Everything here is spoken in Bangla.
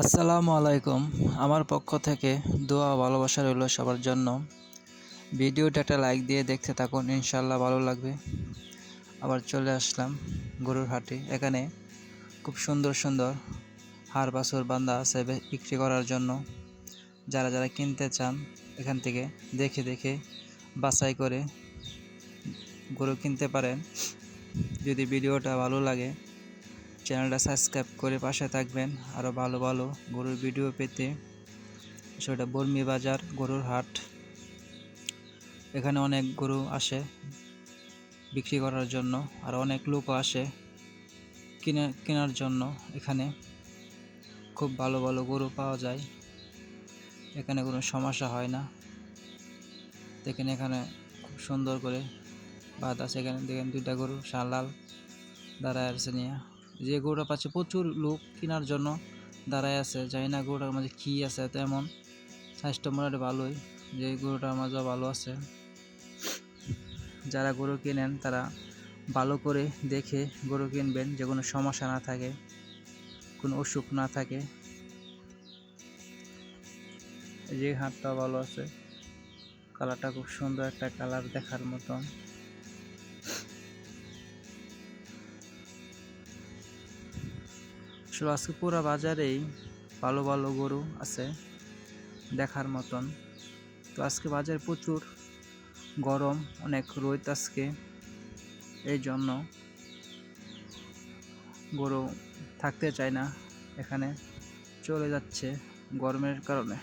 আসসালামু আলাইকুম। আমার পক্ষ থেকে দোয়া ও ভালোবাসা রইল সবার জন্য। ভিডিওটা একটা লাইক দিয়ে দেখতে থাকুন, ইনশাল্লাহ ভালো লাগবে। আবার চলে আসলাম গরুর হাটে। এখানে খুব সুন্দর সুন্দর হাড় বাছুর বান্ধা আছে বিক্রি করার জন্য। যারা যারা কিনতে চান এখান থেকে দেখে দেখে বাছাই করে গরু কিনতে পারেন। যদি ভিডিওটা ভালো লাগে চ্যানেলটা সাবস্ক্রাইব করে পাশে থাকবেন। আরও ভালো ভালো গরুর ভিডিও পেতে। সেটা বর্মি বাজার গরুর হাট। এখানে অনেক গরু আসে বিক্রি করার জন্য, আর অনেক লোকও আসে কেনার জন্য। এখানে খুব ভালো ভালো গরু পাওয়া যায়, এখানে কোনো সমস্যা হয় না। দেখেন এখানে খুব সুন্দর করে বাঁধ আছে। এখানে দেখেন দুইটা গরু শালাল দাঁড়ায় আছে নিয়ে। যে গরুটা পাচ্ছে প্রচুর লোক কেনার জন্য দাঁড়ায় আছে। জানি না গরুটার মাঝে কী আছে তেমন। স্বাস্থ্য মোটামুটি ভালোই, যে গরুটার মাঝে ভালো আছে। যারা গরু কেনেন তারা ভালো করে দেখে গরু কিনবেন, যে কোনো সমস্যা না থাকে, কোনো অসুখ না থাকে। যে হাটটা ভালো আছে, কালারটা খুব সুন্দর একটা কালার দেখার মতন। আসলে আজকে পুরো বাজারেই ভালো ভালো গরু আছে দেখার মতন। তো আজকে বাজারে প্রচুর গরম, অনেক রোদ আজকে, এই জন্য গরু থাকতে চায় না, এখানে চলে যাচ্ছে গরমের কারণে।